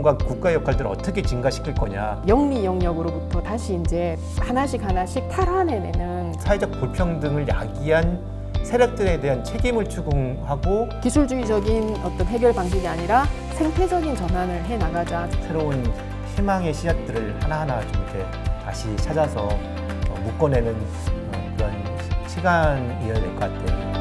기능과 국가의 역할들을 어떻게 증가시킬 거냐. 영리 영역으로부터 다시 이제 하나씩 탈환해내는 사회적 불평등을 야기한 세력들에 대한 책임을 추궁하고 기술주의적인 어떤 해결 방식이 아니라 생태적인 전환을 해 나가자. 새로운 희망의 씨앗들을 하나하나 좀 이렇게 다시 찾아서 묶어내는 그런 시간이어야 될 것 같아요.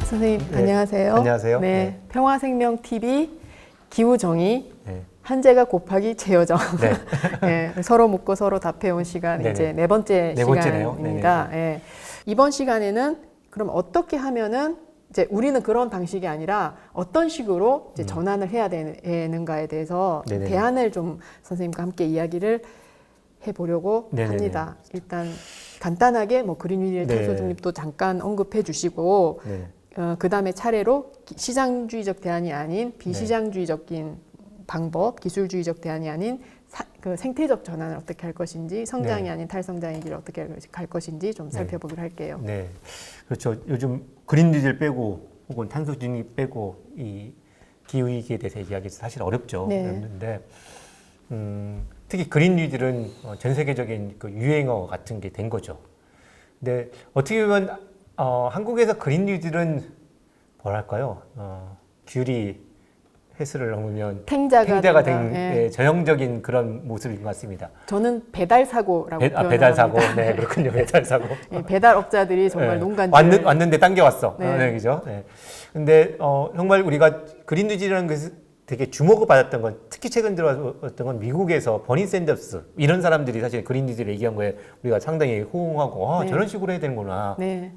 선생님 네, 안녕하세요. 안녕하세요. 네, 네. 평화생명TV 기후정의 네. 한재가 곱하기 최여정. 네. 네, 서로 묻고 서로 답해온 시간 네네. 이제 네 번째 네 번째네요. 시간입니다. 예. 이번 시간에는 그럼 어떻게 하면은 이제 우리는 그런 방식이 아니라 어떤 식으로 이제 전환을 해야 되는가에 대해서 네네. 대안을 좀 선생님과 함께 이야기를 해보려고 네네네. 합니다. 일단 간단하게 뭐 그린 뉴딜 네. 탄소 중립도 잠깐 언급해 주시고 네. 그 다음에 차례로 시장주의적 대안이 아닌 비시장주의적인 방법, 기술주의적 대안이 아닌 그 생태적 전환을 어떻게 할 것인지, 성장이 네. 아닌 탈성장의 길을 어떻게 갈 것인지 좀 살펴보기로 할게요. 네, 그렇죠. 요즘 그린 뉴딜 빼고 혹은 탄소 중립 빼고 이 기후 위기에 대해서 얘기하기 사실 어렵죠. 네. 어렵는데 특히 그린 뉴딜은 전 세계적인 그 유행어 같은 게 된 거죠. 근데 어떻게 보면 한국에서 그린 뉴딜은 뭐랄까요? 귤이 해수를 넘으면 탱자가 된 예. 전형적인 그런 모습인 것 같습니다. 저는 배달 사고라고 표현합니다. 배달 사고, 네 그렇군요. 배달 사고. 예, 배달업자들이 정말 네. 농간지를 왔는데 당겨왔어. 네. 네, 그죠? 네. 근데 정말 우리가 그린 뉴딜이라는 것이 되게 주목을 받았던 건 특히 최근 들어왔던 건 미국에서 버니 샌더스 이런 사람들이 사실 그린 뉴딜을 얘기한 거에 우리가 상당히 호응하고 네. 저런 식으로 해야 되는구나. 네.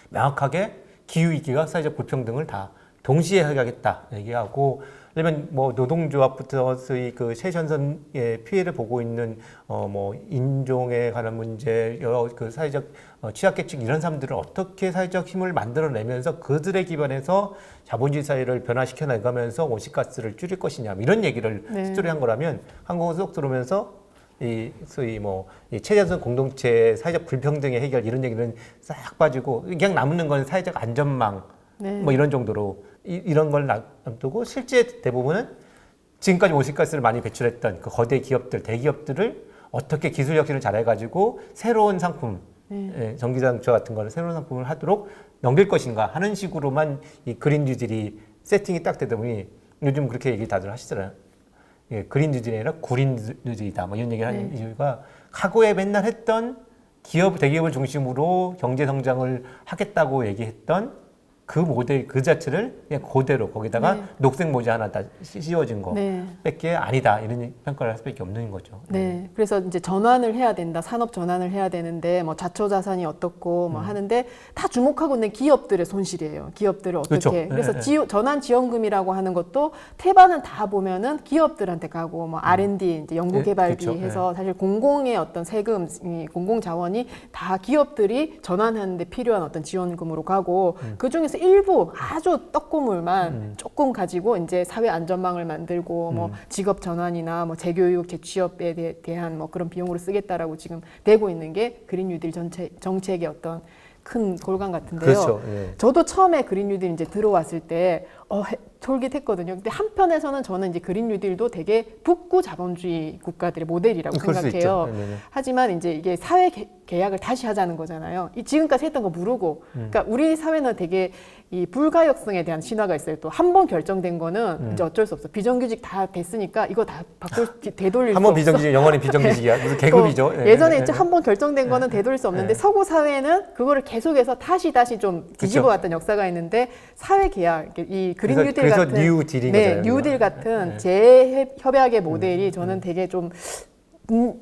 명확하게 기후위기가 사회적 불평등을 다 동시에 해결하겠다 얘기하고 그러면 뭐 노동조합부터 소위 그 최전선의 피해를 보고 있는 뭐 인종에 관한 문제 여러 그 사회적 취약계층 이런 사람들을 어떻게 사회적 힘을 만들어내면서 그들에 기반해서 자본주의 사회를 변화시켜 나가면서 온실가스를 줄일 것이냐 이런 얘기를 네. 스토리한 거라면 한국어 쏙 들어오면서 이 소위 뭐 이 최전선 공동체 사회적 불평등의 해결 이런 얘기는 싹 빠지고 그냥 남는 건 사회적 안전망 네. 뭐 이런 정도로 이런 걸 놔두고 실제 대부분은 지금까지 온실가스를 많이 배출했던 그 거대 기업들, 대기업들을 어떻게 기술 혁신을 잘해가지고 새로운 상품, 전기자동차 같은 거를 새로운 상품을 하도록 넘길 것인가 하는 식으로만 이 그린 뉴딜이 세팅이 딱 되다 보니 요즘 그렇게 얘기 다들 하시잖아요. 예, 그린 뉴딜이 아니라 구린 뉴딜이다. 뭐 이런 얘기를 하는 이유가 과거에 맨날 했던 기업, 대기업을 중심으로 경제 성장을 하겠다고 얘기했던 그 모델 그 자체를 그냥 그대로 거기다가 녹색 모자 하나 다 씌워진 거 밖에 아니다 이런 평가를 할 수밖에 없는 거죠. 네, 그래서 이제 전환을 해야 된다, 산업 전환을 해야 되는데 뭐 자초자산이 어떻고 뭐 하는데 다 주목하고 있는 기업들의 손실이에요. 기업들을 어떻게? 그렇죠. 그래서 전환 지원금이라고 하는 것도 태반은 다 보면은 기업들한테 가고 뭐 R&D 이제 연구개발비 그렇죠. 해서 사실 공공의 어떤 세금, 이 공공 자원이 다 기업들이 전환하는데 필요한 어떤 지원금으로 가고 그 중에서 일부 아주 떡고물만 조금 가지고 이제 사회 안전망을 만들고 뭐 직업 전환이나 뭐 재교육, 재취업에 대한 뭐 그런 비용으로 쓰겠다라고 지금 되고 있는 게 그린 뉴딜 정책의 어떤 큰 골강 같은데요. 그렇죠. 예. 저도 처음에 그린 뉴딜 이제 들어왔을 때 솔깃했거든요. 근데 한편에서는 저는 이제 그린 뉴딜도 되게 북구 자본주의 국가들의 모델이라고 그럴 수 생각해요. 있죠. 네네. 하지만 이제 이게 사회 계약을 다시 하자는 거잖아요. 이 지금까지 했던 거 모르고. 그러니까 우리 사회는 되게 이 불가역성에 대한 신화가 있어요. 또 한 번 결정된 거는 이제 어쩔 수 없어. 비정규직 다 됐으니까 이거 다 되돌릴 수 없어. 한번 비정규직, 영원히 비정규직이야. 무슨 계급이죠. 또 예전에 이제 한 번 결정된 거는 되돌릴 수 없는데 서구 사회는 그거를 계속해서 다시 좀 뒤집어 왔던 역사가 있는데 사회 계약, 이 그린 뉴딜 그래서 같은 뉴 딜인 네, 거잖아요. 뉴딜 같은 재협약의 모델이 저는 되게 좀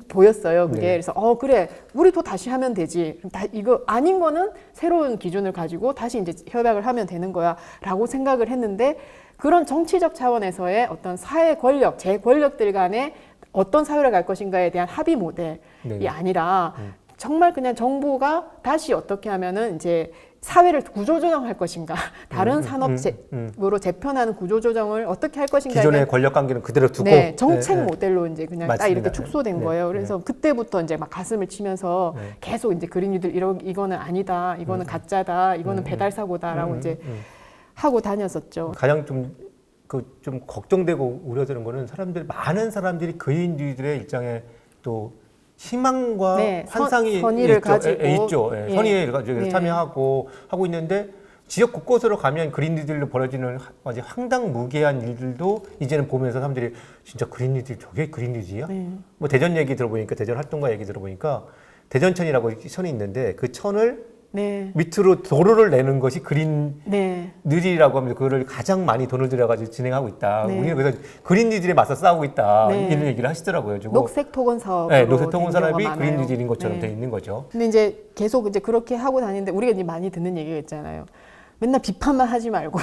보였어요. 그게 그래서 그래 우리도 다시 하면 되지. 이거 아닌 거는 새로운 기준을 가지고 다시 이제 협약을 하면 되는 거야라고 생각을 했는데 그런 정치적 차원에서의 어떤 사회 권력, 제 권력들 간에 어떤 사회를 갈 것인가에 대한 합의 모델이 아니라 정말 그냥 정부가 다시 어떻게 하면은 이제 사회를 구조조정할 것인가, 다른 산업으로 재편하는 구조조정을 어떻게 할 것인가. 기존의 권력 관계는 그대로 두고 네, 정책 모델로 이제 그냥 딱 맞습니다. 이렇게 축소된 거예요. 그래서 그때부터 이제 막 가슴을 치면서 계속 이제 그린 뉴딜 이거는 아니다, 이거는 가짜다, 이거는 배달 사고다라고 이제 하고 다녔었죠. 가장 좀 걱정되고 우려되는 거는 많은 사람들이 그린 뉴딜의 일장에 또 희망과 네, 환상이 선의를 있죠. 가지고. 있죠. 예. 선의를 가지고 예. 참여하고 하고 있는데 지역 곳곳으로 가면 그린 뉴딜로 벌어지는 아주 황당무계한 일들도 이제는 보면서 사람들이 진짜 그린 뉴딜 저게 그린 뉴딜이야? 뭐 대전 얘기 들어보니까 대전 활동가 얘기 들어보니까 대전천이라고 천이 있는데 그 천을 네. 밑으로 도로를 내는 것이 그린 네. 뉴딜이라고 하면서 그거를 가장 많이 돈을 들여가지고 진행하고 있다. 네. 우리는 그래서 그린 뉴딜에 맞서 싸우고 있다. 네. 이런 얘기를 하시더라고요. 그리고 녹색 토건 사업. 네, 녹색 통운 산업이 그린 많아요. 뉴딜인 것처럼 네. 돼 있는 거죠. 근데 이제 계속 이제 그렇게 하고 다니는데 우리가 이제 많이 듣는 얘기가 있잖아요. 맨날 비판만 하지 말고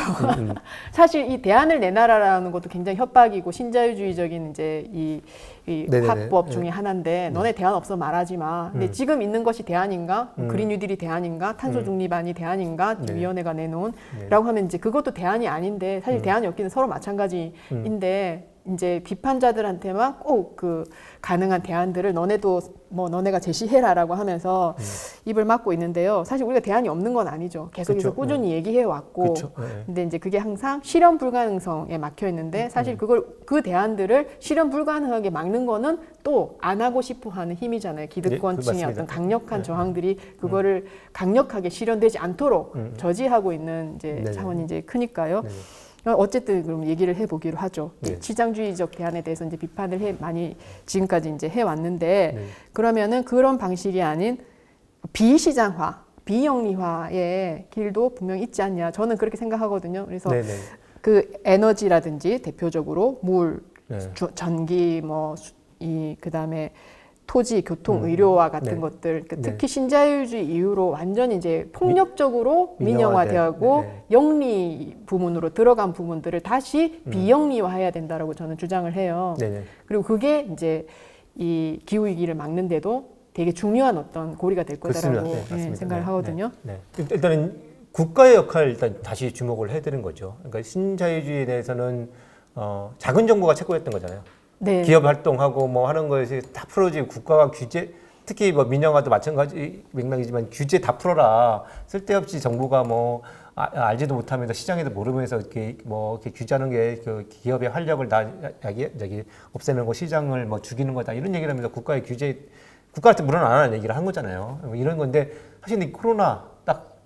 사실 이 대안을 내놔라라는 것도 굉장히 협박이고 신자유주의적인 이제 이 네네네. 화법 중에 하나인데 너네 대안 없어 말하지 마. 근데 지금 있는 것이 대안인가? 그린 뉴딜이 대안인가? 탄소 중립안이 대안인가? 네. 위원회가 내놓은 네. 라고 하면 이제 그것도 대안이 아닌데 사실 대안이 없기는 서로 마찬가지인데 이제 비판자들한테만 꼭 그 가능한 대안들을 너네도 뭐 너네가 제시해라라고 하면서 입을 막고 있는데요. 사실 우리가 대안이 없는 건 아니죠. 계속해서 그쵸. 꾸준히 얘기해 왔고. 그쵸. 네. 근데 이제 그게 항상 실현 불가능성에 막혀 있는데 사실 그 대안들을 실현 불가능하게 막는 거는 또 안 하고 싶어 하는 힘이잖아요. 기득권층의 맞습니다. 어떤 강력한 저항들이 그거를 강력하게 실현되지 않도록 저지하고 있는 이제 네네. 차원이 이제 크니까요. 네네. 어쨌든 그럼 얘기를 해보기로 하죠. 네. 시장주의적 대안에 대해서 이제 비판을 많이 지금까지 이제 해왔는데 네. 그러면은 그런 방식이 아닌 비시장화, 비영리화의 길도 분명히 있지 않냐. 저는 그렇게 생각하거든요. 그래서 네네. 그 에너지라든지 대표적으로 물, 네. 전기, 그다음에 토지, 교통, 의료와 같은 네. 것들 네. 특히 신자유주의 이후로 완전히 이제 폭력적으로 민영화된, 민영화되고 네. 영리 부문으로 들어간 부분들을 다시 비영리화해야 된다라고 저는 주장을 해요. 네네. 그리고 그게 이제 이 기후 위기를 막는데도 되게 중요한 어떤 고리가 될 그렇습니다. 거다라고 네, 맞습니다. 생각을 네, 하거든요. 네. 일단은 국가의 역할 일단 다시 주목을 해드리는 거죠. 그러니까 신자유주의에 대해서는 작은 정부가 최고였던 거잖아요. 네. 기업 활동하고 뭐 하는 것이 다 풀어지고 국가가 규제, 특히 뭐 민영화도 마찬가지 맥락이지만 규제 다 풀어라. 쓸데없이 정부가 뭐 알지도 못하면서 시장에도 모르면서 이렇게 규제하는 게 그 기업의 활력을 저기 없애는 거, 시장을 뭐 죽이는 거다 이런 얘기를 하면서 국가의 규제, 국가한테 물론 안 하는 얘기를 한 거잖아요. 뭐 이런 건데 사실 이 코로나 딱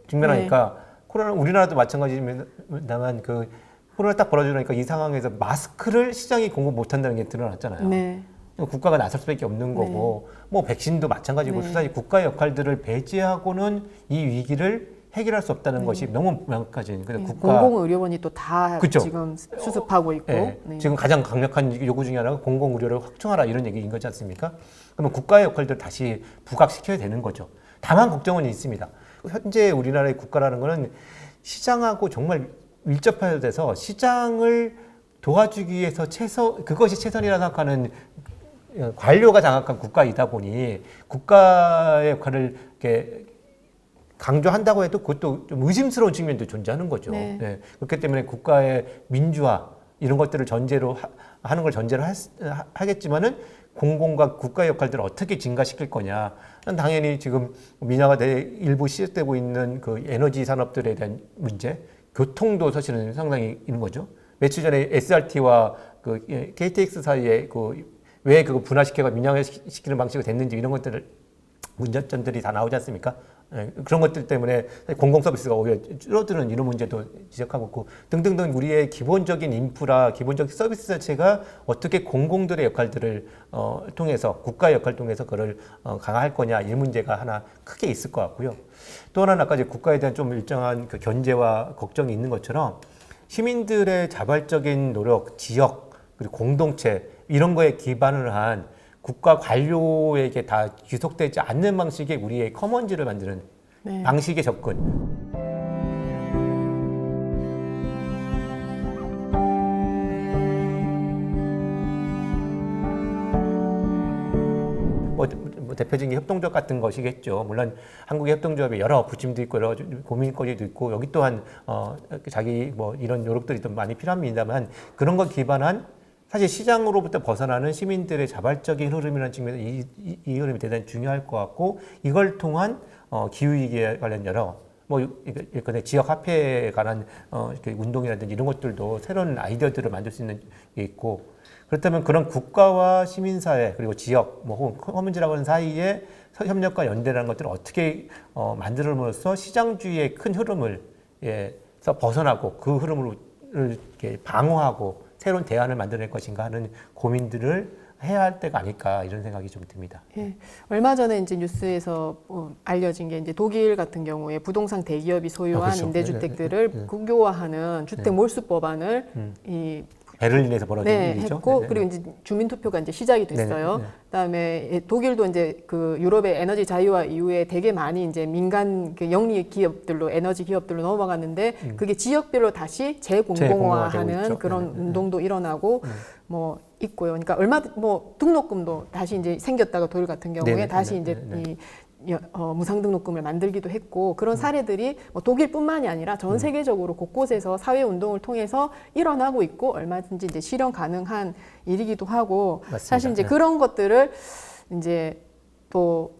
직면하니까 코로나 우리나라도 마찬가지입니다만 그 코로나 딱 벌어지니까 이 상황에서 마스크를 시장이 공급 못한다는 게 드러났잖아요. 네. 국가가 나설 수밖에 없는 거고 뭐 백신도 마찬가지고 사실 국가의 역할들을 배제하고는 이 위기를 해결할 수 없다는 것이 너무 명확하지. 근데 공공의료원이 또 다 그쵸? 지금 수습하고 있고 네. 네. 지금 가장 강력한 요구 중에 하나가 공공의료를 확충하라 이런 얘기인 거지 않습니까? 그러면 국가의 역할들을 다시 부각시켜야 되는 거죠. 다만 걱정은 있습니다. 현재 우리나라의 국가라는 거는 시장하고 정말 밀접해서 시장을 도와주기 위해서 그것이 최선이라 생각하는 관료가 장악한 국가이다 보니 국가의 역할을 이렇게 강조한다고 해도 그것도 좀 의심스러운 측면도 존재하는 거죠. 네. 네. 그렇기 때문에 국가의 민주화 이런 것들을 전제로 하는 걸 전제로 하겠지만은 공공과 국가의 역할들을 어떻게 증가시킬 거냐. 당연히 지금 민영화가 일부 시작되고 있는 그 에너지 산업들에 대한 문제, 교통도 사실은 상당히 있는 거죠. 며칠 전에 SRT와 그 KTX 사이에 왜 그거 분화시켜가 민영화시키는 방식이 됐는지 이런 것들을 문제점들이 다 나오지 않습니까? 네, 그런 것들 때문에 공공 서비스가 오히려 줄어드는 이런 문제도 지적하고 있고 등등등 우리의 기본적인 인프라, 기본적 서비스 자체가 어떻게 공공들의 역할들을 통해서 국가의 역할을 통해서 그걸 강화할 거냐 이 문제가 하나 크게 있을 것 같고요. 또 하나는 아까 이제 국가에 대한 좀 일정한 그 견제와 걱정이 있는 것처럼 시민들의 자발적인 노력, 지역 그리고 공동체 이런 거에 기반을 한 국가 관료에게 다 귀속되지 않는 방식의 우리의 커먼즈를 만드는 방식의 접근. 대표적인 게 협동조합 같은 것이겠죠. 물론 한국의 협동조합에 여러 부침도 있고 여러 고민거리도 있고 여기 또한 자기 뭐 이런 노력들이 좀 많이 필요합니다만 그런 것 기반한 사실 시장으로부터 벗어나는 시민들의 자발적인 흐름이라는 측면에서 이 흐름이 대단히 중요할 것 같고 이걸 통한 기후위기에 관련 여러 뭐 예컨대 지역 화폐에 관한 운동이라든지 이런 것들도 새로운 아이디어들을 만들 수 있는 게 있고 그렇다면 그런 국가와 시민사회 그리고 지역 뭐 혹은 커뮤니티라고 하는 사이에 협력과 연대라는 것들을 어떻게 만들어내서 시장주의의 큰 흐름을 벗어나고 그 흐름을 이렇게 방어하고 새로운 대안을 만들어낼 것인가 하는 고민들을 해야 할 때가 아닐까 이런 생각이 좀 듭니다. 예. 얼마 전에 이제 뉴스에서 알려진 게 이제 독일 같은 경우에 부동산 대기업이 소유한 그렇죠. 임대주택들을 국유화하는 주택 몰수법안을 이 베를린에서 벌어진 일이죠. 했고 그리고 이제 주민투표가 이제 시작이 됐어요. 그다음에 독일도 이제 그 유럽의 에너지 자유화 이후에 되게 많이 이제 민간 그 영리 기업들로 에너지 기업들로 넘어갔는데 그게 지역별로 다시 재공공화하는 그런 운동도 일어나고 뭐 있고요. 그러니까 얼마 뭐 등록금도 다시 이제 생겼다가 독일 같은 경우에 다시 이제 이 무상등록금을 만들기도 했고 그런 사례들이 뭐 독일뿐만이 아니라 전 세계적으로 곳곳에서 사회 운동을 통해서 일어나고 있고 얼마든지 이제 실현 가능한 일이기도 하고 맞습니다. 사실 이제 그런 것들을 이제 또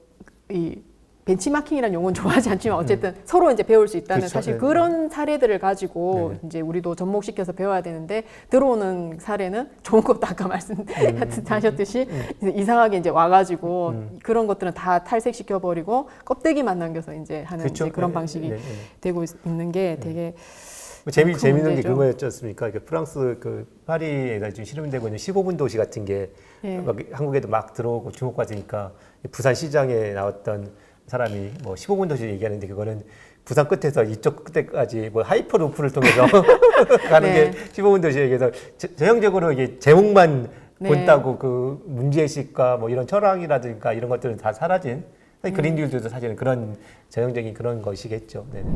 이 벤치마킹이라는 용어는 좋아하지 않지만 어쨌든 서로 이제 배울 수 있다는 그렇죠. 사실 그런 사례들을 가지고 이제 우리도 접목시켜서 배워야 되는데 들어오는 사례는 좋은 것도 아까 말씀하셨듯이 이상하게 이제 와가지고 그런 것들은 다 탈색시켜 버리고 껍데기만 남겨서 이제 하는 그렇죠. 이제 그런 방식이 되고 있는 게 되게 재미있는 게 그거였지 않습니까? 프랑스 그 파리에서 지금 실험되고 있는 15분 도시 같은 게 막 한국에도 막 들어오고 주목받으니까 부산 시장에 나왔던 사람이 뭐 15분 도시 얘기하는데 그거는 부산 끝에서 이쪽 끝에까지 뭐 하이퍼루프를 통해서 가는 게 15분 도시 얘기해서 전형적으로 이게 제목만 본다고 그 문제의식과 뭐 이런 철학이라든가 이런 것들은 다 사라진 그린딜도 사실은 그런 전형적인 그런 것이겠죠. 네네.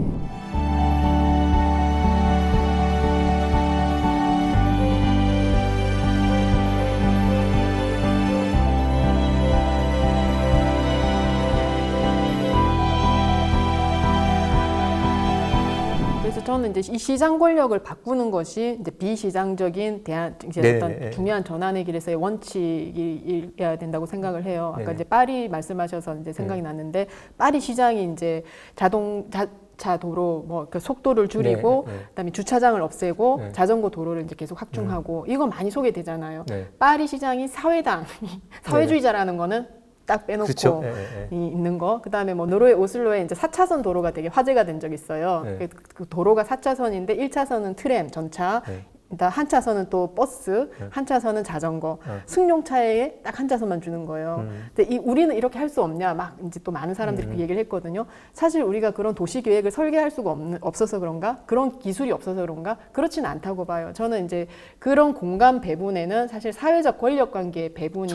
그래서 저는 이제 이 시장 권력을 바꾸는 것이 이제 비시장적인 대안, 이제 어떤 중요한 전환의 길에서의 원칙이어야 된다고 생각을 해요. 아까 이제 파리 말씀하셔서 이제 생각이 났는데 파리 시장이 이제 자동차 도로 뭐 그 속도를 줄이고 그다음에 주차장을 없애고 자전거 도로를 이제 계속 확충하고 이거 많이 소개되잖아요. 파리 시장이 사회주의자라는 거는 딱 빼놓고 그렇죠. 있는 거. 그다음에 뭐 노르웨이 오슬로에 이제 4차선 도로가 되게 화제가 된 적이 있어요. 그 도로가 4차선인데 1차선은 트램 전차, 한 차선은 또 버스, 한 차선은 자전거, 승용차에 딱 한 차선만 주는 거예요. 근데 우리는 이렇게 할 수 없냐? 막 이제 또 많은 사람들이 그 얘기를 했거든요. 사실 우리가 그런 도시 계획을 설계할 수가 없어서 그런가? 그런 기술이 없어서 그런가? 그렇지는 않다고 봐요. 저는 이제 그런 공간 배분에는 사실 사회적 권력 관계의 배분이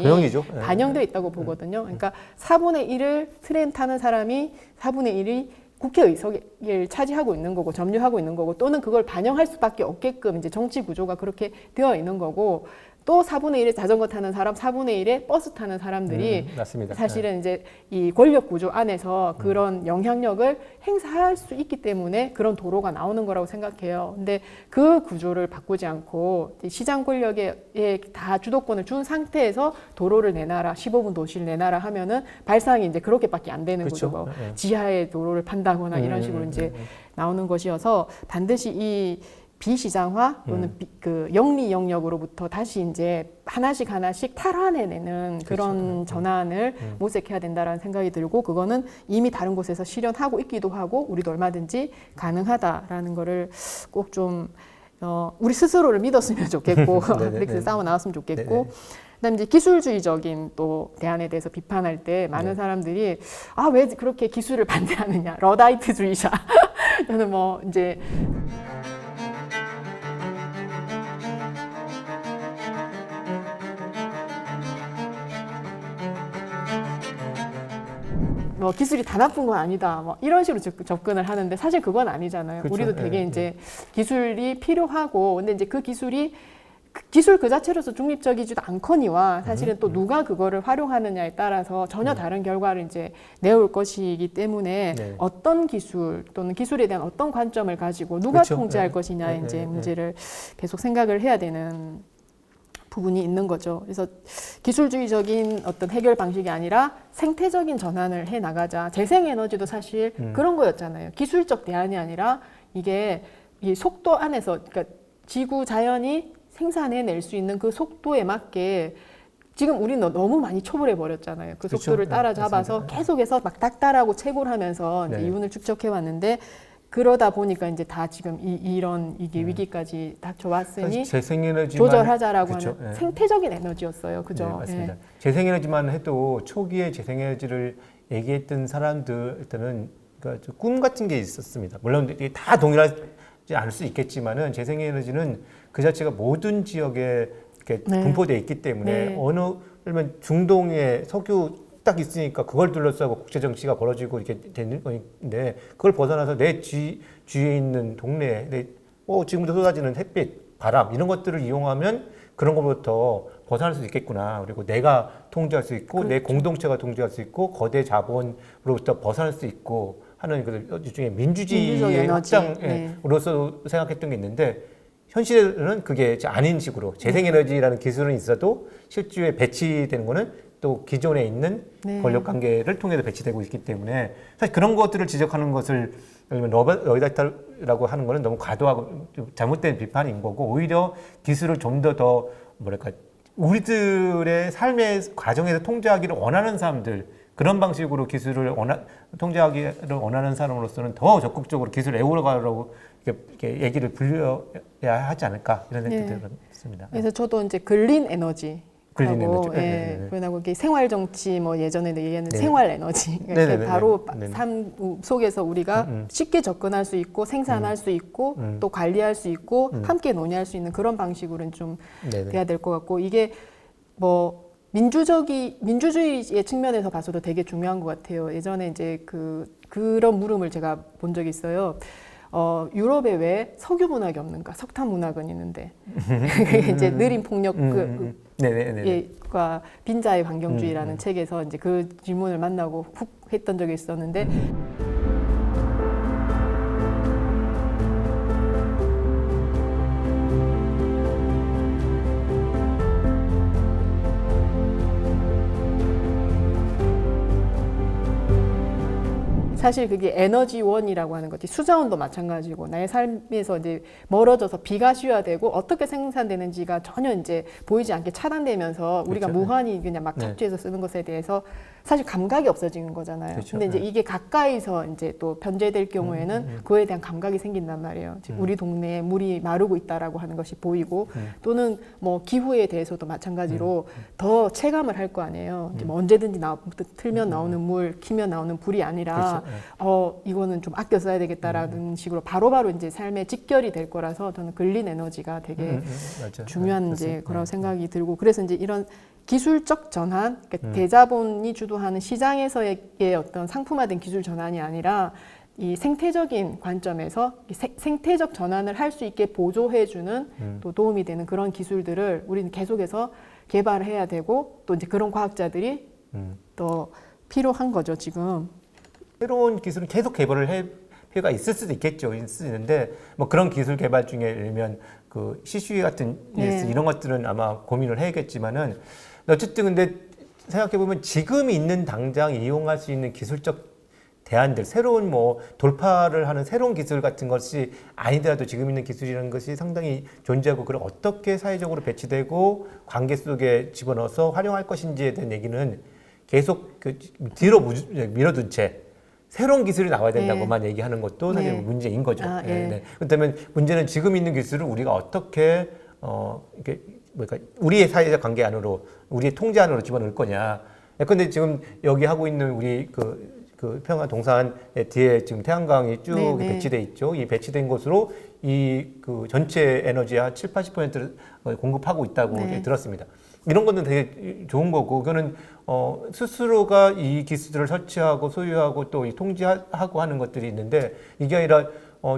반영되어 있다고 보거든요. 그러니까 4분의 1을 트램 타는 사람이 4분의 1이 국회의석을 차지하고 있는 거고 점유하고 있는 거고 또는 그걸 반영할 수밖에 없게끔 이제 정치 구조가 그렇게 되어 있는 거고 또 4분의 1의 자전거 타는 사람, 4분의 1의 버스 타는 사람들이 맞습니다. 사실은 이제 이 권력 구조 안에서 그런 영향력을 행사할 수 있기 때문에 그런 도로가 나오는 거라고 생각해요. 근데 그 구조를 바꾸지 않고 시장 권력에 다 주도권을 준 상태에서 도로를 내놔라, 15분 도시를 내놔라 하면은 발상이 이제 그렇게밖에 안 되는 구조고 지하에 도로를 판다거나 이런 식으로 이제 나오는 것이어서 반드시 이 비시장화 또는 그 영리 영역으로부터 다시 이제 하나씩 탈환해내는 그런 전환을 모색해야 된다라는 생각이 들고 그거는 이미 다른 곳에서 실현하고 있기도 하고 우리도 얼마든지 가능하다라는 거를 꼭 좀 우리 스스로를 믿었으면 좋겠고 그렇게 싸워 나왔으면 좋겠고 그다음에 이제 기술주의적인 또 대안에 대해서 비판할 때 많은 사람들이 왜 그렇게 기술을 반대하느냐 러다이트주의자 저는 뭐 이제 뭐 기술이 다 나쁜 건 아니다. 뭐 이런 식으로 접근을 하는데 사실 그건 아니잖아요. 그렇죠. 우리도 되게 이제 기술이 필요하고 근데 이제 그 기술이 기술 그 자체로서 중립적이지도 않거니와 사실은 또 누가 그거를 활용하느냐에 따라서 전혀 다른 결과를 이제 내올 것이기 때문에 네. 어떤 기술 또는 기술에 대한 어떤 관점을 가지고 누가 그렇죠. 통제할 네. 것이냐 네, 이제 네, 네. 문제를 계속 생각을 해야 되는 부분이 있는 거죠. 그래서 기술주의적인 어떤 해결 방식이 아니라 생태적인 전환을 해 나가자. 재생에너지도 사실 그런 거였잖아요. 기술적 대안이 아니라 이게 이 속도 안에서 그러니까 지구 자연이 생산해낼 수 있는 그 속도에 맞게 지금 우리는 너무 많이 초월해 버렸잖아요. 그 그렇죠. 속도를 네, 따라잡아서 맞습니다. 계속해서 막 닥달하고 채굴하면서 이제 네. 이윤을 축적해 왔는데 그러다 보니까 이제 다 지금 이런 이게 위기까지 닥쳐왔으니 재생에너지만 조절하자라고 그렇죠. 하는 예. 생태적인 에너지였어요. 그죠? 네, 맞습니다. 예. 재생에너지만 해도 초기에 재생에너지를 얘기했던 사람들한테는 그러니까 꿈 같은 게 있었습니다. 물론 이게 다 동일하지 않을 수 있겠지만은 재생에너지는 그 자체가 모든 지역에 이렇게 네. 분포되어 있기 때문에 네. 어느 그러면 중동에 석유 딱 있으니까 그걸 둘러싸고 국제 정치가 벌어지고 이렇게 되는 건데 그걸 벗어나서 내 주위에 있는 동네에 지금도 쏟아지는 햇빛, 바람 이런 것들을 이용하면 그런 것부터 벗어날 수 있겠구나. 그리고 내가 통제할 수 있고 내 그렇죠. 공동체가 통제할 수 있고 거대 자본으로부터 벗어날 수 있고 하는 그 일종의 민주적 민주주의의 에너지. 확장으로서 생각했던 게 있는데 현실은 그게 아닌 식으로 재생에너지라는 기술은 있어도 실제에 배치되는 거는 또 기존에 있는 네. 권력 관계를 통해서 배치되고 있기 때문에 사실 그런 것들을 지적하는 것을 예를 들면 러비다이터라고 하는 거는 너무 과도하고 좀 잘못된 비판인 거고 오히려 기술을 좀 더 뭐랄까 우리들의 삶의 과정에서 통제하기를 원하는 사람들 그런 방식으로 기술을 통제하기를 원하는 사람으로서는 더 적극적으로 기술을 애워가려고 이렇게 얘기를 불려야 하지 않을까 이런 생각이 네. 들었습니다. 그래서 저도 이제 글린 에너지 글린 에너지. 예, 네. 그러고 이게 생활 정치 뭐 예전에도 얘기했는 네. 생활 에너지 그러니까 네, 네, 이렇게 네, 바로 네, 네. 삶 속에서 우리가 쉽게 접근할 수 있고 생산할 수 있고 또 관리할 수 있고 함께 논의할 수 있는 그런 방식으로는 좀 네네. 돼야 될 것 같고 이게 뭐 민주주의의 측면에서 봐서도 되게 중요한 것 같아요. 예전에 이제 그런 물음을 제가 본 적이 있어요. 유럽에 왜 석유 문학이 없는가? 석탄 문학은 있는데 그게 이제 느린 폭력 과 빈자의 환경주의라는 책에서 이제 그 질문을 만나고 훅 했던 적이 있었는데. 사실 그게 에너지원이라고 하는 것이 수자원도 마찬가지고 나의 삶에서 이제 멀어져서 비가시화되고 어떻게 생산되는지가 전혀 이제 보이지 않게 차단되면서 우리가 그렇죠. 무한히 그냥 막 착취해서 쓰는 것에 대해서 사실 감각이 없어지는 거잖아요. 그렇죠. 근데 이제 이게 가까이서 이제 또 변제될 경우에는 그거에 대한 감각이 생긴단 말이에요. 지금 우리 동네에 물이 마르고 있다라고 하는 것이 보이고 또는 뭐 기후에 대해서도 마찬가지로 더 체감을 할 거 아니에요. 이제 뭐 언제든지 틀면 나오는 물, 키면 나오는 불이 아니라 그렇죠. 이거는 좀 아껴 써야 되겠다라는 식으로 바로바로 이제 삶에 직결이 될 거라서 저는 글린 에너지가 되게 맞아요. 중요한 네, 이제 그렇습니다. 그런 생각이 들고 그래서 이제 이런 기술적 전환, 그러니까 음. 대자본이 주도하는 시장에서의 어떤 상품화된 기술 전환이 아니라 이 생태적인 관점에서 생태적 전환을 할 수 있게 보조해주는 또 도움이 되는 그런 기술들을 우리는 계속해서 개발해야 되고 또 이제 그런 과학자들이 또 필요한 거죠 지금. 새로운 기술은 계속 개발을 할 필요가 있을 수도 있겠죠. 있을 수 있는데 뭐 그런 기술 개발 중에 예를 들면 그 CCU 같은 네. 이런 것들은 아마 고민을 해야겠지만은 어쨌든 근데 생각해 보면 지금 있는 당장 이용할 수 있는 기술적 대안들 새로운 뭐 돌파를 하는 새로운 기술 같은 것이 아니더라도 지금 있는 기술이라는 것이 상당히 존재하고 그걸 어떻게 사회적으로 배치되고 관계 속에 집어넣어서 활용할 것인지에 대한 얘기는 계속 그 뒤로 밀어둔 채 새로운 기술이 나와야 된다고만 얘기하는 것도 사실 네. 문제인 거죠. 아, 예. 그렇다면 문제는 지금 있는 기술을 우리가 어떻게 이렇게 뭐랄까 우리의 사회적 관계 안으로 우리의 통제 안으로 집어넣을 거냐. 그런데 지금 여기 하고 있는 우리 그 평화 동산의 뒤에 지금 태양광이 쭉 네, 네. 배치돼 있죠. 이 배치된 곳으로 이 그 전체 에너지의 한 70~80%를 공급하고 있다고 네. 들었습니다. 이런 거는 되게 좋은 거고, 그거는 스스로가 이 기술들을 설치하고 소유하고 또 이 통제하고 하는 것들이 있는데 이게 아니라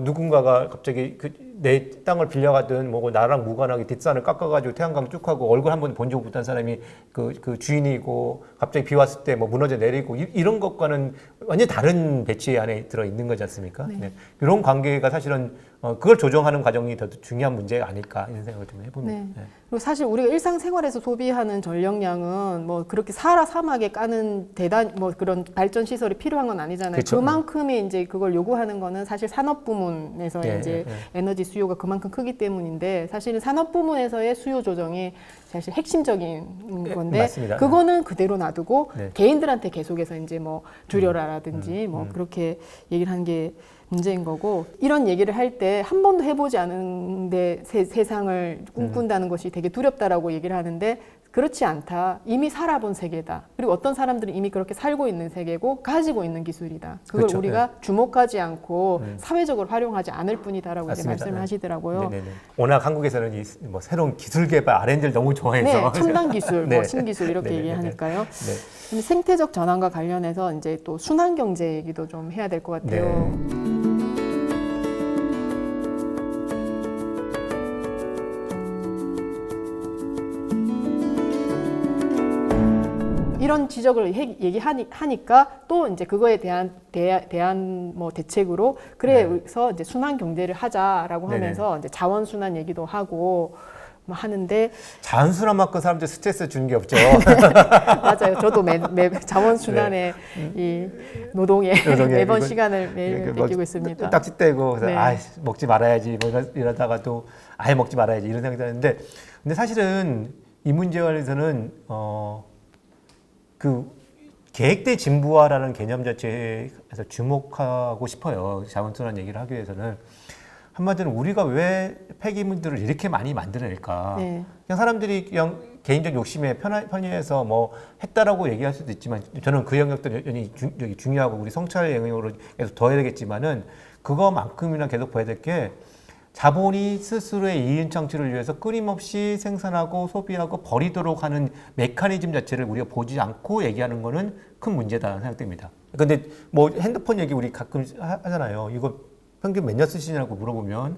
누군가가 갑자기 내 땅을 빌려가든 뭐 나랑 무관하게 뒷산을 깎아가지고 태양광 쭉 하고 얼굴 한 번 본 적 못한 사람이 그 주인이고 갑자기 비 왔을 때 뭐 무너져 내리고 이런 것과는 완전히 다른 배치 안에 들어 있는 거지 않습니까? 네. 이런 관계가 사실은 그걸 조정하는 과정이 더 중요한 문제가 아닐까 이런 생각을 좀 해봅니다. 네. 네. 그리고 사실 우리가 일상생활에서 소비하는 전력량은 뭐 그렇게 사라 사막에 까는 대단 뭐 그런 발전 시설이 필요한 건 아니잖아요. 그렇죠. 그만큼의 이제 그걸 요구하는 거는 사실 산업 부문에서 네, 이제 네. 에너지 수요가 그만큼 크기 때문인데 사실은 산업 부문에서의 수요 조정이 사실 핵심적인 건데 맞습니다. 그거는 그대로 놔두고 네. 개인들한테 계속해서 이제 뭐 줄여라라든지 뭐 그렇게 얘기를 한 게 문제인 거고 이런 얘기를 할 때 한 번도 해보지 않은데 세상을 꿈꾼다는 것이 되게 두렵다라고 얘기를 하는데 그렇지 않다. 이미 살아본 세계다. 그리고 어떤 사람들은 이미 그렇게 살고 있는 세계고 가지고 있는 기술이다. 그걸 그렇죠. 우리가 주목하지 않고 사회적으로 활용하지 않을 뿐이다라고 이제 맞습니다. 말씀을 네. 하시더라고요. 네네네. 워낙 한국에서는 이 뭐 새로운 기술 개발 R&D를 너무 좋아해서 네, 첨단 기술, 네. 뭐 신기술 이렇게 네네네. 얘기하니까요. 네. 그럼 생태적 전환과 관련해서 이제 또 순환 경제 얘기도 좀 해야 될 것 같아요. 네. 이런 지적을 얘기하니까 또 이제 그거에 대한 뭐 대책으로 그래서 이제 순환 경제를 하자라고 네네. 하면서 이제 자원 순환 얘기도 하고 뭐 하는데 자연순환만큼 사람들 스트레스 주는 게 없죠. 맞아요. 저도 매 자원 순환에 이 노동에 매번 시간을 매일 뺏기고 있습니다. 딱지떼고 그래서 네. 아 먹지 말아야지 뭐 이러다가 또 아예 먹지 말아야지 이런 생각이 드는데 근데 사실은 이 문제에 관해서는 그 계획대 진부화라는 개념 자체에서 주목하고 싶어요. 자원순환 얘기를 하기 위해서는 한마디로 우리가 왜 폐기물들을 이렇게 많이 만들어낼까? 네. 그냥 사람들이 그냥 개인적 욕심에 편의해서 뭐 했다라고 얘기할 수도 있지만 저는 그 영역도 여전히 중요하고 우리 성찰 영역으로 계속 더 해야 되겠지만은 그거만큼이나 계속 봐야 될 게 자본이 스스로의 이윤 창출을 위해서 끊임없이 생산하고 소비하고 버리도록 하는 메커니즘 자체를 우리가 보지 않고 얘기하는 거는 큰 문제다 생각됩니다. 근데 뭐 핸드폰 얘기 우리 가끔 하잖아요. 이거 평균 몇 년 쓰시냐고 물어보면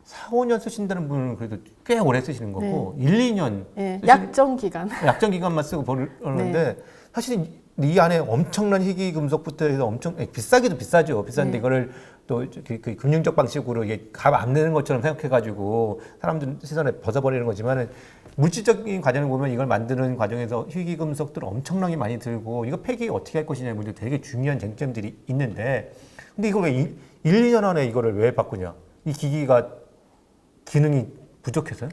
4, 5년 쓰신다는 분은 그래도 꽤 오래 쓰시는 거고 1, 2년 네. 약정 기간. 약정 기간만 쓰고 버리는데 네. 사실 이 안에 엄청난 희귀 금속부터 해서 엄청 비싸기도 비싸죠. 비싼데 네. 이거를 또 그 금융적 방식으로 이게 값 안 내는 것처럼 생각해가지고 사람들 시선에 벗어버리는 거지만은 물질적인 과정을 보면 이걸 만드는 과정에서 희귀 금속들 엄청나게 많이 들고 이거 폐기 어떻게 할 것이냐 문제 되게 중요한 쟁점들이 있는데 근데 이걸 왜 1, 2년 안에 이거를 왜 바꾸냐? 이 기기가 기능이 부족해서요?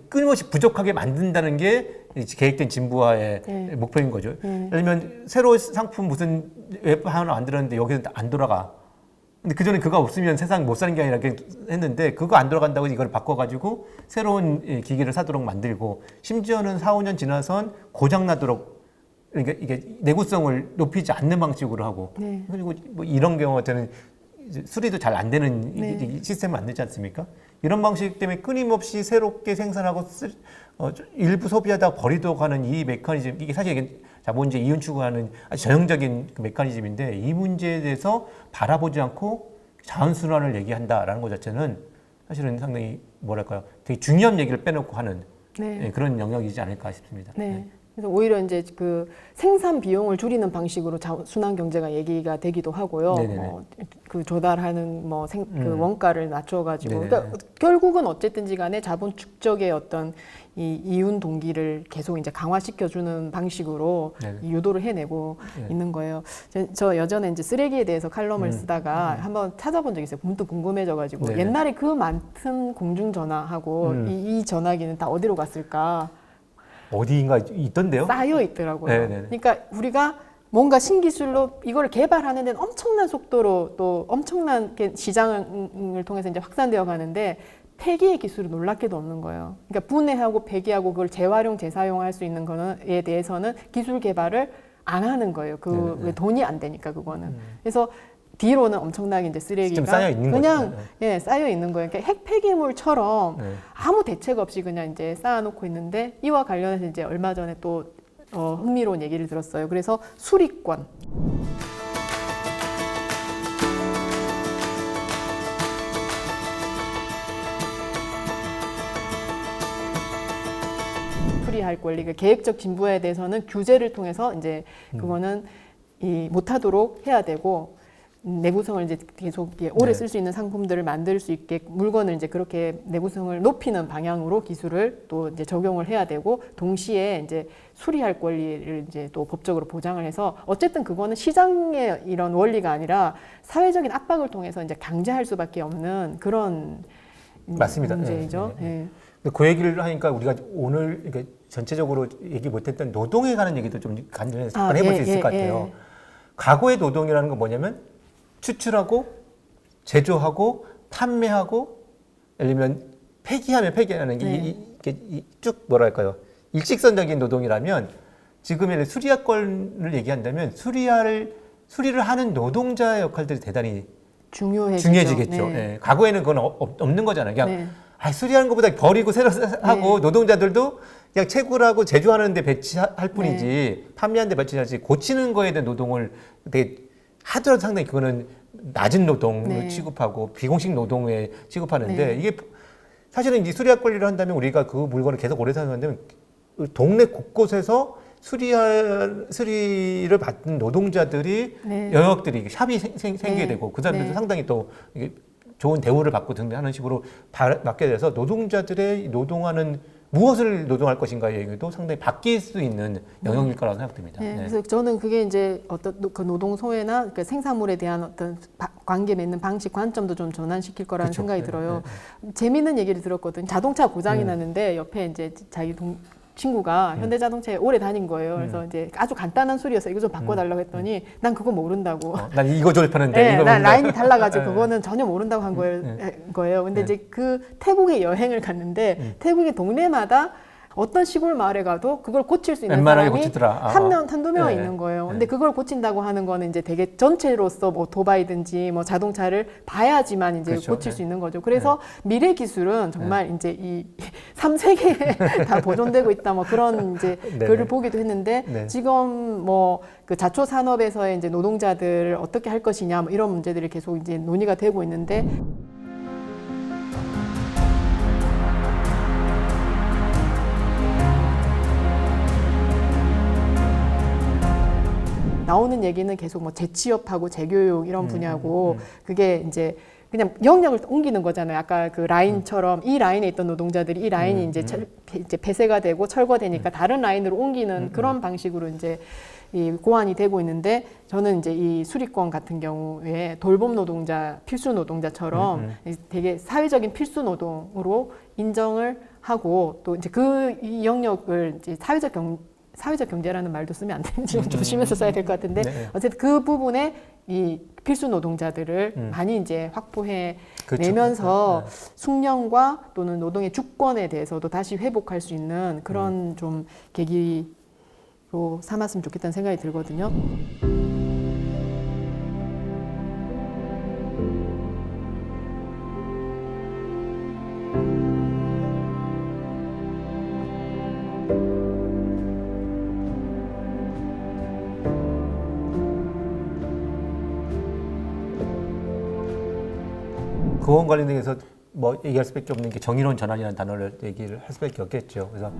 끊임없이 부족하게 만든다는 게 계획된 진부화의 네. 목표인 거죠. 예를 들면 새로운 상품 무슨 웹 하나 만들었는데 여기서 안 돌아가. 근데 그전에 그거 없으면 세상 못 사는 게 아니라 이렇게 했는데 그거 안 돌아간다고 이걸 바꿔가지고 새로운 기기를 사도록 만들고 심지어는 4, 5년 지나선 고장나도록 그러니까 이게 내구성을 높이지 않는 방식으로 하고 네. 그리고 뭐 이런 경우 같은 수리도 잘 안 되는 네. 시스템을 만들지 않습니까? 이런 방식 때문에 끊임없이 새롭게 생산하고 일부 소비하다가 버리도록 하는 이 메커니즘 이게 사실 이게 자본주의 이윤 추구하는 아주 전형적인 그 메커니즘인데 이 문제에 대해서 바라보지 않고 자연순환을 얘기한다라는 것 자체는 사실은 상당히 뭐랄까요 되게 중요한 얘기를 빼놓고 하는 네. 그런 영역이지 않을까 싶습니다. 네. 그래서 오히려 이제 그 생산 비용을 줄이는 방식으로 순환 경제가 얘기가 되기도 하고요. 그 조달하는 뭐 그 원가를 낮춰가지고, 네네. 그러니까 결국은 어쨌든지 간에 자본 축적의 어떤 이 이윤 동기를 계속 이제 강화시켜주는 방식으로 네네. 유도를 해내고 네. 있는 거예요. 저 예전에 이제 쓰레기에 대해서 칼럼을 쓰다가 한번 찾아본 적이 있어요. 문득 궁금해져가지고 네네. 옛날에 그 많은 공중전화하고 이 전화기는 다 어디로 갔을까? 어디인가 있던데요? 쌓여 있더라고요. 네네네. 그러니까 우리가 뭔가 신기술로 이걸 개발하는 데는 엄청난 속도로 또 엄청난 시장을 통해서 이제 확산되어 가는데 폐기의 기술이 놀랍게도 없는 거예요. 그러니까 분해하고 폐기하고 그걸 재활용, 재사용할 수 있는 거에 대해서는 기술 개발을 안 하는 거예요. 그 왜 돈이 안 되니까 그거는. 그래서 뒤로는 엄청나게 이제 쓰레기가 쌓여 있는 그냥 거죠. 예, 쌓여 있는 거예요. 그러니까 핵 폐기물처럼 네. 아무 대책 없이 그냥 이제 쌓아놓고 있는데 이와 관련해서 이제 얼마 전에 또 흥미로운 얘기를 들었어요. 그래서 수리권. 수리할 권리, 그 계획적 진부에 대해서는 규제를 통해서 이제 그거는 못하도록 해야 되고 내구성을 이제 계속 오래 쓸 수 있는 상품들을 만들 수 있게 물건을 이제 그렇게 내구성을 높이는 방향으로 기술을 또 이제 적용을 해야 되고 동시에 이제 수리할 권리를 이제 또 법적으로 보장을 해서 어쨌든 그거는 시장의 이런 원리가 아니라 사회적인 압박을 통해서 이제 강제할 수밖에 없는 그런 맞습니다. 문제이죠. 네. 그 얘기를 하니까 우리가 오늘 이게 전체적으로 얘기 못했던 노동에 관한 얘기도 좀 간단해서 잠깐 해볼 수 있을 것 같아요. 과거의 노동이라는 건 뭐냐면 추출하고 제조하고 판매하고 예를 들면 폐기하는 이게 쭉 뭐랄까요 일직선적인 노동이라면 지금의 수리화권을 얘기한다면 수리를 하는 노동자의 역할들이 대단히 중요해지겠죠. 네. 네. 과거에는 그건 없는 거잖아요. 그냥 네. 수리하는 것보다 버리고 새로 하고 노동자들도 그냥 채굴하고 제조하는 데 배치할 뿐이지 판매하는 데 배치하지 고치는 거에 대한 노동을 되게 하더라도 상당히 그거는 낮은 노동을 취급하고 비공식 노동에 취급하는데 이게 사실은 이 수리할 권리를 한다면 우리가 그 물건을 계속 오래 사용한다면 동네 곳곳에서 수리를 받는 노동자들이 영역들이 샵이 생기게 되고 그 사람들도 상당히 또 이게 좋은 대우를 받고 등등 하는 식으로 맡게 돼서 노동자들의 노동하는 무엇을 노동할 것인가의 얘기도 상당히 바뀔 수 있는 영역일 거라고 생각됩니다. 네, 그래서 저는 그게 이제 어떤 그 노동 소외나 그 생산물에 대한 어떤 관계 맺는 방식 관점도 좀 전환시킬 거라는 생각이 들어요. 재미있는 얘기를 들었거든요. 자동차 고장이 났는데 옆에 이제 자기 친구가 현대자동차에 오래 다닌 거예요. 그래서 이제 아주 간단한 소리여서 이거 좀 바꿔달라고 했더니 난 그거 모른다고. 난 이거 조립하는데. 네, 이거 난 라인이 달라가지고 그거는 전혀 모른다고 한 거예요. 근데 이제 그 태국에 여행을 갔는데 태국의 동네마다 어떤 시골 마을에 가도 그걸 고칠 수 있는 사람이 한두 명 있는 거예요. 근데 그걸 고친다고 하는 거는 이제 되게 전체로서 뭐 오토바이든지 뭐 자동차를 봐야지만 이제 고칠 수 있는 거죠. 그래서 미래 기술은 정말 이제 이 3세계에 다 보존되고 있다 뭐 그런 이제 글을 보기도 했는데 지금 뭐 그 자초 산업에서의 이제 노동자들을 어떻게 할 것이냐 뭐 이런 문제들이 계속 이제 논의가 되고 있는데 나오는 얘기는 계속 뭐 재취업하고 재교육 이런 분야고 그게 이제 그냥 영역을 옮기는 거잖아요. 아까 그 라인처럼 이 라인에 있던 노동자들이 이 라인이 이제 폐쇄가 되고 철거되니까 다른 라인으로 옮기는 그런 방식으로 이제 이 고안이 되고 있는데 저는 이제 이 수리권 같은 경우에 돌봄 노동자, 필수 노동자처럼 되게 사회적인 필수 노동으로 인정을 하고 또 이제 그 이 영역을 이제 사회적 경제라는 말도 쓰면 안 되는지 좀 조심해서 써야 될 것 같은데 어쨌든 그 부분에 이 필수 노동자들을 많이 이제 확보해 내면서 숙련과 또는 노동의 주권에 대해서도 다시 회복할 수 있는 그런 좀 계기로 삼았으면 좋겠다는 생각이 들거든요. 그원 관련해서 뭐 얘기할 수밖에 없는 게 정의로운 전환이라는 단어를 얘기를 할 수밖에 없겠죠. 그래서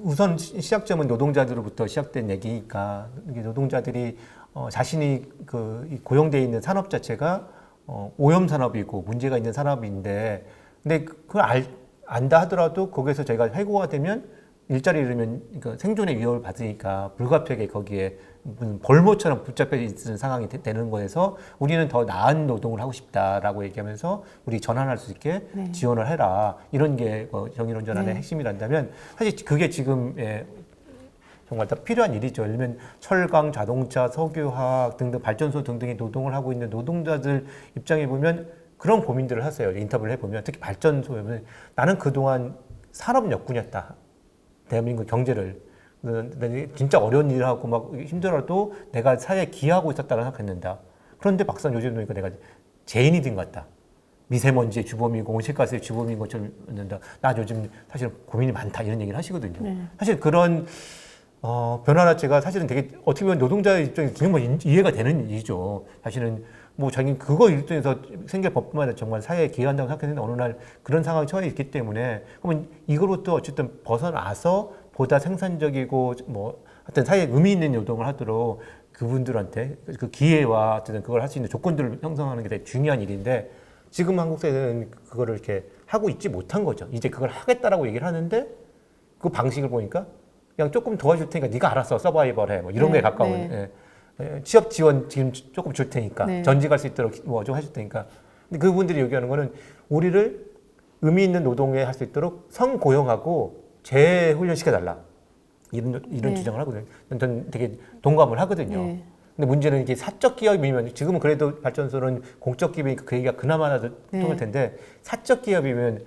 우선 시작점은 노동자들로부터 시작된 얘기니까 이게 노동자들이 자신이 그 고용되어 있는 산업 자체가 오염 산업이고 문제가 있는 산업인데 근데 그걸 안다 하더라도 거기에서 저희가 해고가 되면 일자리 잃으면 생존의 위협을 받으니까 불가피하게 거기에 벌모처럼 붙잡혀 있는 상황이 되는 거에서 우리는 더 나은 노동을 하고 싶다라고 얘기하면서 우리 전환할 수 있게 지원을 해라. 이런 게 정의로운 전환의 핵심이란다면 사실 그게 지금 정말 다 필요한 일이죠. 예를 들면 철강, 자동차, 석유화학 등등 발전소 등등의 노동을 하고 있는 노동자들 입장에 보면 그런 고민들을 하세요. 인터뷰를 해보면 특히 발전소에 보면 나는 그동안 산업 역군이었다. 대한민국 경제를 진짜 어려운 일을 하고 막 힘들어도 내가 사회에 기여하고 있었다고 생각했는다. 그런데 막상 요즘 보니까 내가 죄인이 된 것 같다. 미세먼지의 주범이고 온실가스의 주범인 것처럼 있는다. 나 요즘 사실 고민이 많다 이런 얘기를 하시거든요. 사실 그런 변화라체가 사실은 되게 어떻게 보면 노동자 입장에서 정말 이해가 되는 일이죠. 사실은 뭐 자기는 그거 일종에서 생길 법뿐만 아니라 정말 사회에 기여한다고 생각했는데 어느 날 그런 상황에 처해 있기 때문에 그러면 이거로부터 어쨌든 벗어나서 보다 생산적이고 뭐 하여튼 사회에 의미 있는 노동을 하도록 그분들한테 그 기회와 어쨌든 그걸 할 수 있는 조건들을 형성하는 게 되게 중요한 일인데 지금 한국 사회는 그거를 이렇게 하고 있지 못한 거죠. 이제 그걸 하겠다라고 얘기를 하는데 그 방식을 보니까 그냥 조금 도와줄 테니까 네가 알아서 서바이벌 해. 뭐 이런 거에 가까운 취업 지원 지금 조금 줄 테니까 전직할 수 있도록 뭐 좀 해줄 테니까. 근데 그분들이 얘기하는 거는 우리를 의미 있는 노동에 할 수 있도록 성고용하고 재훈련시켜달라. 이런 주장을 하거든요. 저는 되게 동감을 하거든요. 근데 문제는 이게 사적 기업이면 지금은 그래도 발전소는 공적 기업이니까 그 얘기가 그나마라도 통할 텐데 사적 기업이면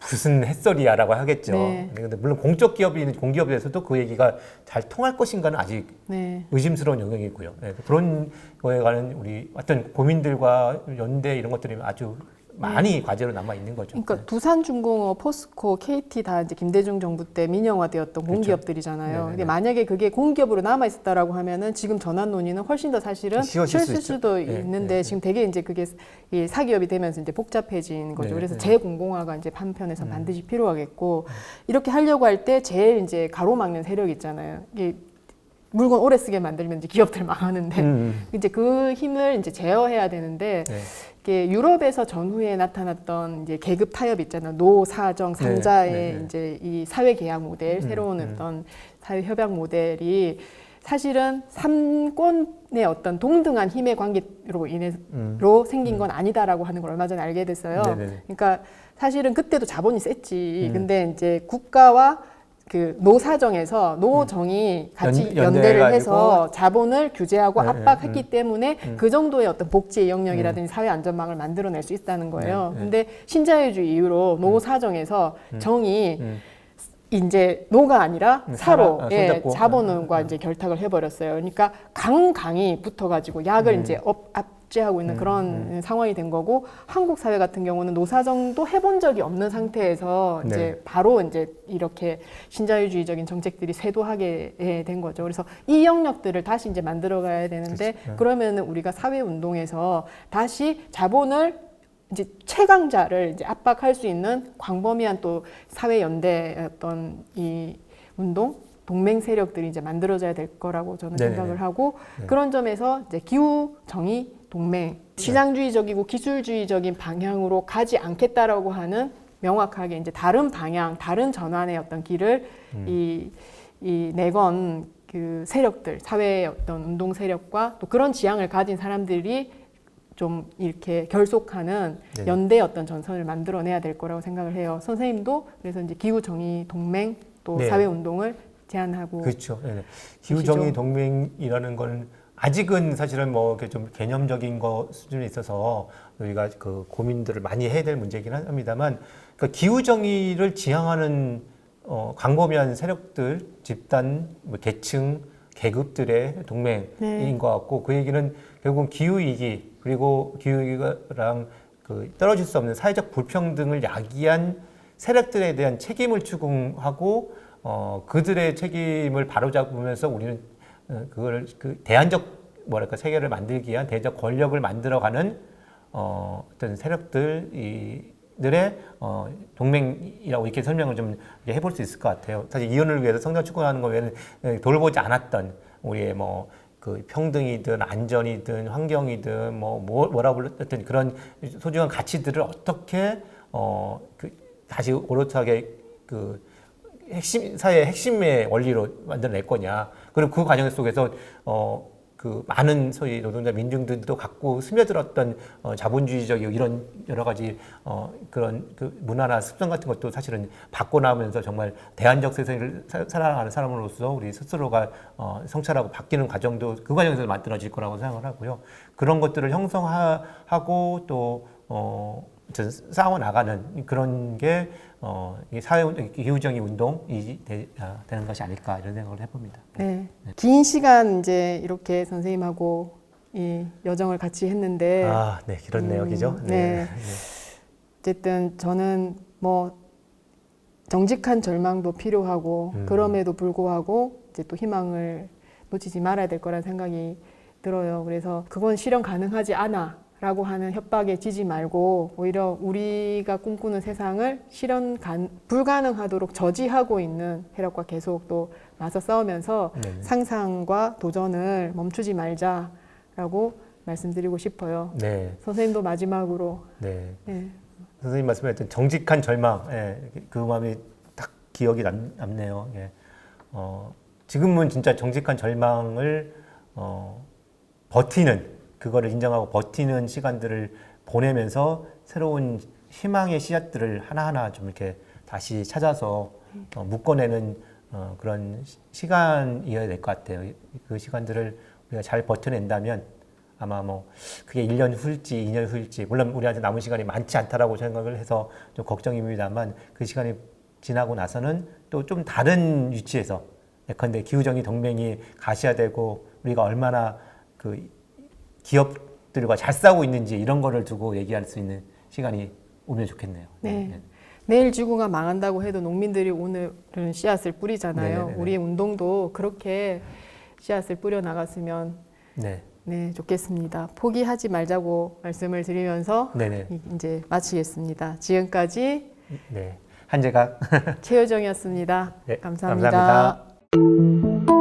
무슨 햇소리야라고 하겠죠. 근데 물론 공적 기업인 공기업에서도 그 얘기가 잘 통할 것인가는 아직 의심스러운 영역이고요. 그런 거에 관한 우리 어떤 고민들과 연대 이런 것들이 아주 많이 과제로 남아 있는 거죠. 그러니까 두산중공업, 포스코, KT 다 이제 김대중 정부 때 민영화되었던 그렇죠. 공기업들이잖아요. 근데 만약에 그게 공기업으로 남아 있었다라고 하면은 지금 전환 논의는 훨씬 더 사실은 쉬웠을 수도 있는데 지금 되게 이제 그게 이 사기업이 되면서 이제 복잡해진 거죠. 그래서 재공공화가 이제 한편에서 반드시 필요하겠고 이렇게 하려고 할 때 제일 이제 가로막는 세력이 있잖아요. 이게 물건 오래 쓰게 만들면 이제 기업들 망하는데 이제 그 힘을 이제 제어해야 되는데 이게 유럽에서 전후에 나타났던 이제 계급 타협 있잖아요. 노사정 상자의 이제 이 사회 계약 모델, 새로운 어떤 사회 협약 모델이 사실은 삼권의 어떤 동등한 힘의 관계로 인해로 생긴 건 아니다라고 하는 걸 얼마 전에 알게 됐어요. 그러니까 사실은 그때도 자본이 셌지. 근데 이제 국가와 그 노사정에서 노정이 같이 연대를 해서 자본을 규제하고 압박했기 때문에 그 정도의 어떤 복지의 영역이라든지 사회 안전망을 만들어낼 수 있다는 거예요. 근데 신자유주의 이후로 노사정에서 정이 이제 노가 아니라 사로 자본과 이제 결탁을 해버렸어요. 그러니까 강이 붙어가지고 약을 이제 압제하고 있는 그런 상황이 된 거고 한국 사회 같은 경우는 노사정도 해본 적이 없는 상태에서 이제 바로 이제 이렇게 신자유주의적인 정책들이 쇄도하게 된 거죠. 그래서 이 영역들을 다시 이제 만들어가야 되는데 그러면 우리가 사회 운동에서 다시 자본을 이제 최강자를 이제 압박할 수 있는 광범위한 또 사회 연대의 어떤 이 운동 동맹 세력들이 이제 만들어져야 될 거라고 저는 생각을 하고 그런 점에서 이제 기후 정의 동맹 시장주의적이고 기술주의적인 방향으로 가지 않겠다라고 하는 명확하게 이제 다른 방향, 다른 전환의 어떤 길을 이 내건 그 세력들 사회의 어떤 운동 세력과 또 그런 지향을 가진 사람들이 좀 이렇게 결속하는 연대의 어떤 전선을 만들어내야 될 거라고 생각을 해요. 선생님도 그래서 이제 기후 정의 동맹 또 사회 운동을 제안하고 그렇죠. 기후 정의 동맹이라는 건 아직은 사실은 뭐 좀 개념적인 거 수준에 있어서 우리가 그 고민들을 많이 해야 될 문제이긴 합니다만, 그러니까 기후 정의를 지향하는 광범위한 세력들, 집단, 뭐 계층, 계급들의 동맹인 것 같고 그 얘기는 결국은 기후 위기 그리고 기후 위기랑 그 떨어질 수 없는 사회적 불평등을 야기한 세력들에 대한 책임을 추궁하고 그들의 책임을 바로잡으면서 우리는 그걸 그 대안적 뭐랄까 세계를 만들기 위한 대적 권력을 만들어가는 어떤 세력들의 동맹이라고 이렇게 설명을 좀 해볼 수 있을 것 같아요. 사실 이혼을 위해서 성장 추구하는 거 외에는 돌보지 않았던 우리의 뭐 그 평등이든 안전이든 환경이든 뭐라고 불렀든 그런 소중한 가치들을 어떻게 다시 오롯하게 그 사회의 핵심의 원리로 만들어낼 거냐. 그리고 그 과정 속에서 그 많은 소위 노동자 민중들도 갖고 스며들었던 자본주의적 이런 여러 가지 그런 그 문화나 습성 같은 것도 사실은 바꿔나오면서 정말 대안적 세상을 살아가는 사람으로서 우리 스스로가 성찰하고 바뀌는 과정도 그 과정에서 만들어질 거라고 생각을 하고요. 그런 것들을 형성하고 또 싸워 나가는 그런 게 기후정의 운동이 되는 것이 아닐까 이런 생각을 해봅니다. 네. 긴 시간 이제 이렇게 선생님하고 이 여정을 같이 했는데 네, 길었네요, 그죠? 네. 어쨌든 저는 뭐 정직한 절망도 필요하고 그럼에도 불구하고 이제 또 희망을 놓치지 말아야 될 거란 생각이 들어요. 그래서 그건 실현 가능하지 않아 라고 하는 협박에 지지 말고 오히려 우리가 꿈꾸는 세상을 불가능하도록 저지하고 있는 세력과 계속 또 맞서 싸우면서 네네. 상상과 도전을 멈추지 말자라고 말씀드리고 싶어요. 네. 선생님도 마지막으로 네. 예. 선생님 말씀하셨던 정직한 절망, 예, 그 마음이 딱 기억이 남네요. 예. 지금은 진짜 정직한 절망을 버티는, 그거를 인정하고 버티는 시간들을 보내면서 새로운 희망의 씨앗들을 하나하나 좀 이렇게 다시 찾아서 묶어내는 그런 시간이어야 될 것 같아요. 그 시간들을 우리가 잘 버텨낸다면 아마 뭐 그게 1년 후일지 2년 후일지, 물론 우리한테 남은 시간이 많지 않다라고 생각을 해서 좀 걱정입니다만, 그 시간이 지나고 나서는 또 좀 다른 위치에서, 예컨대 기후정의 동맹이 가시화되고 우리가 얼마나 그 기업들과 잘 싸우고 있는지 이런 거를 두고 얘기할 수 있는 시간이 오면 좋겠네요. 네. 내일 지구가 망한다고 해도 농민들이 오늘은 씨앗을 뿌리잖아요. 네네네네. 우리의 운동도 그렇게 씨앗을 뿌려 나갔으면 네. 네, 좋겠습니다. 포기하지 말자고 말씀을 드리면서 네네. 이제 마치겠습니다. 지금까지 네. 한재각. 최효정이었습니다. 네, 감사합니다. 감사합니다.